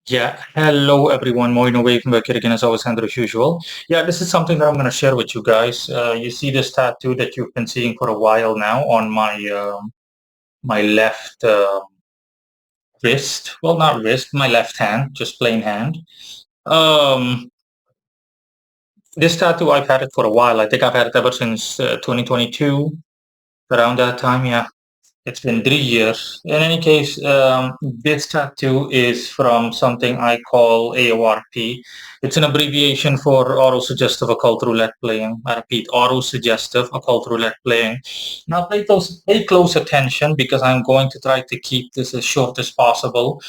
Yeah, hello everyone. Moino Wave from back here again as always, Andrew, as usual. Yeah, this is something that I'm going to share with you guys. You see this tattoo that you've been seeing for a while now on my left wrist. Well, not wrist, my left hand, just plain hand. Um, this tattoo I've had it for a while. I think I've had it ever since 2022, around that time. Yeah. It's been 3 years. In any case, this tattoo is from something I call AORP. It's an abbreviation for auto-suggestive occult roulette playing. I repeat, auto-suggestive occult roulette playing. Now, pay close attention because I'm going to try to keep this as short as possible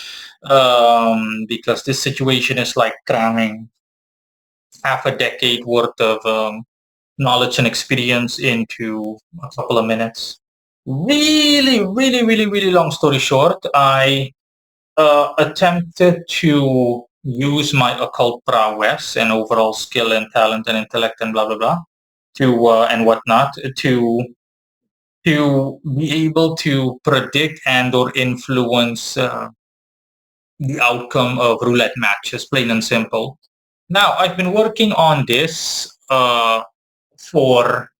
because this situation is like cramming half a decade worth of knowledge and experience into a couple of minutes. Really long story short, I attempted to use my occult prowess and overall skill and talent and intellect and blah blah blah to and whatnot to be able to predict and or influence the outcome of roulette matches, plain and simple. Now I've been working on this for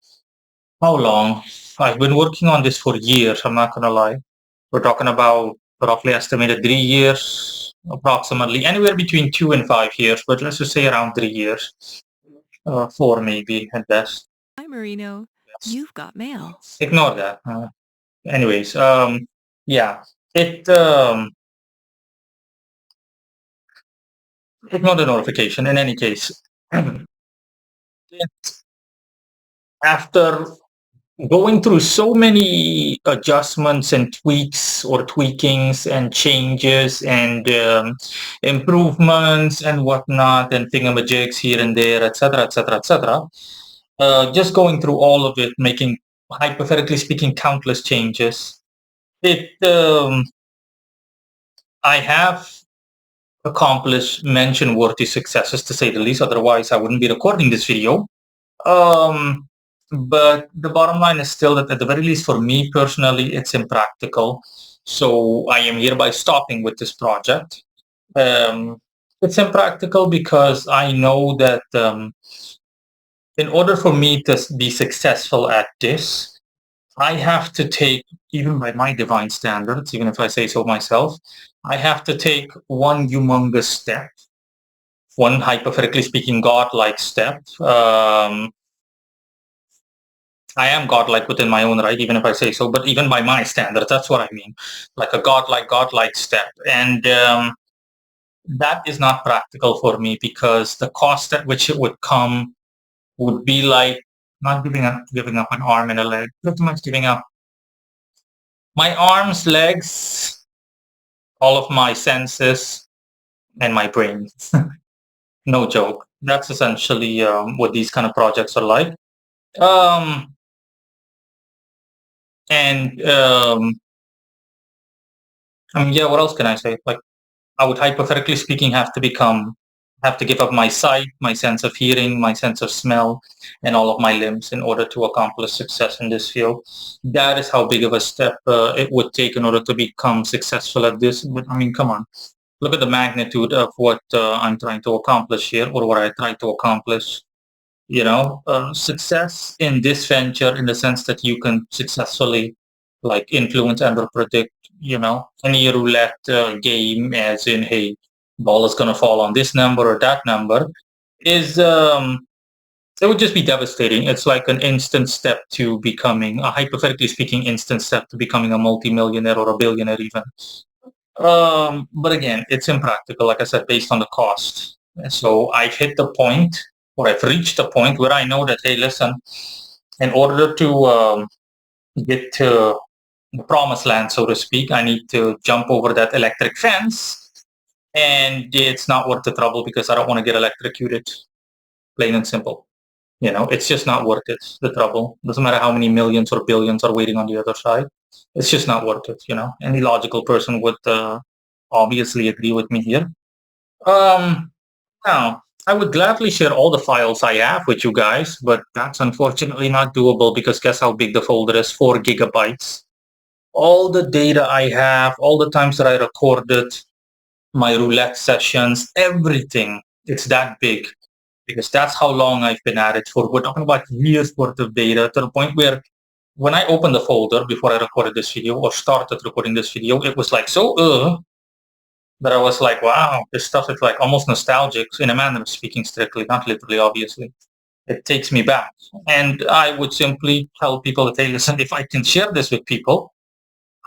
how long? I've been working on this for years. I'm not gonna lie. We're talking about roughly estimated 3 years, approximately anywhere between 2 and 5 years, but let's just say around 3 years, four maybe at best. Hi, Marino. You've got mail. Ignore that. Anyways, yeah, it ignore the notification. In any case, after going through so many adjustments and tweaks or tweakings and changes and improvements and whatnot and thingamajigs here and there, etc., etc., etc. Just going through all of it, making hypothetically speaking countless changes. It I have accomplished mention-worthy successes to say the least. Otherwise, I wouldn't be recording this video. Um, but the bottom line is still that at the very least for me personally, it's impractical. So I am hereby stopping with this project. It's impractical because I know that in order for me to be successful at this, I have to take, even by my divine standards, even if I say so myself, I have to take one humongous step, one hypothetically speaking godlike step. I am godlike within my own right, even if I say so, but even by my standards, that's what I mean. Like a godlike step. And that is not practical for me because the cost at which it would come would be like not giving up an arm and a leg, pretty much giving up my arms, legs, all of my senses, and my brain. No joke. That's essentially what these kind of projects are like. Um, and I mean, yeah, what else can I say? Like, I would hypothetically speaking have to give up my sight, my sense of hearing, my sense of smell, and all of my limbs in order to accomplish success in this field. That is how big of a step it would take in order to become successful at this. But I mean, come on, look at the magnitude of what I'm trying to accomplish here, or what I try to accomplish. Success in this venture, in the sense that you can successfully like influence and or predict any roulette game, as in, hey, ball is going to fall on this number or that number, is it would just be devastating. It's like an instant step to becoming a hypothetically speaking instant step to becoming a multimillionaire or a billionaire even. But again, it's impractical, like I said, based on the cost. So I've hit the point, or I've reached the point where I know that, hey, listen, in order to get to the promised land, so to speak, I need to jump over that electric fence. And it's not worth the trouble because I don't want to get electrocuted, plain and simple. It's just not worth it, the trouble. Doesn't matter how many millions or billions are waiting on the other side. It's just not worth it. Any logical person would obviously agree with me here. Um, Now, I would gladly share all the files I have with you guys, but that's unfortunately not doable because guess how big the folder is? 4 gigabytes. All the data I have, all the times that I recorded, my roulette sessions, everything. It's that big because that's how long I've been at it for. We're talking about years worth of data to the point where when I opened the folder before I recorded this video or started recording this video, it was like so that I was like, wow, this stuff is like almost nostalgic in a manner of speaking, strictly, not literally, obviously. It takes me back. And I would simply tell people that, hey, listen, if I can share this with people,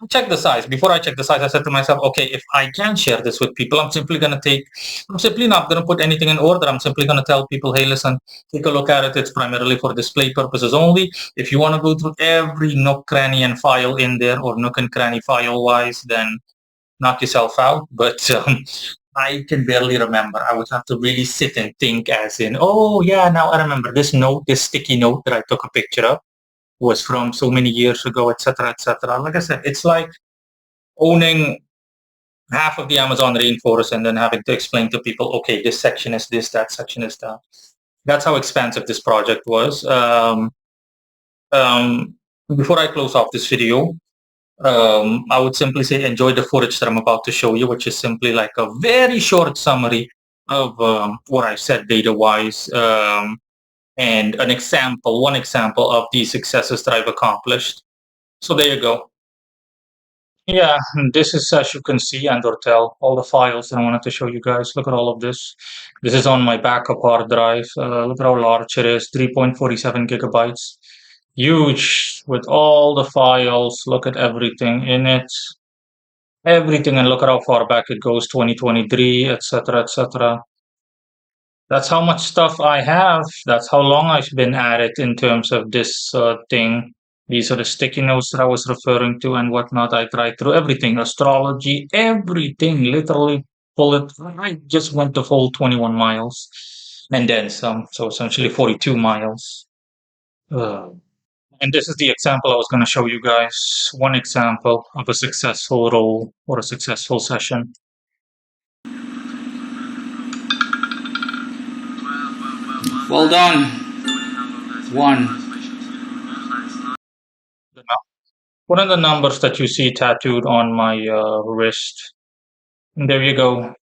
I'll check the size. Before I check the size, I said to myself, okay, if I can share this with people, I'm simply not going to put anything in order. I'm simply going to tell people, hey, listen, take a look at it. It's primarily for display purposes only. If you want to go through every nook, cranny, and file in there, or nook and cranny file wise, then knock yourself out. But I can barely remember. I would have to really sit and think as in, oh yeah, now I remember this note, this sticky note that I took a picture of was from so many years ago, etc., etc. Like I said, it's like owning half of the Amazon rainforest and then having to explain to people, okay, this section is this, that section is that. That's how expansive this project was. Um, Before I close off this video, I would simply say enjoy the footage that I'm about to show you, which is simply like a very short summary of what I said data-wise, and one example of the successes that I've accomplished. So there you go. Yeah, this is, as you can see and or tell, all the files that I wanted to show you guys. Look at all of this. This is on my backup hard drive. Look at how large it is, 3.47 gigabytes. Huge, with all the files. Look at everything in it. Everything, and look at how far back it goes, 2023, etc., etc. That's how much stuff I have. That's how long I've been at it in terms of this thing. These are the sticky notes that I was referring to and whatnot. I tried through everything, astrology, everything, literally pull it. I just went the whole 21 miles and then some. So essentially 42 miles. And this is the example I was going to show you guys. One example of a successful roll or a successful session. Well done. One. One of the numbers that you see tattooed on my wrist. And there you go.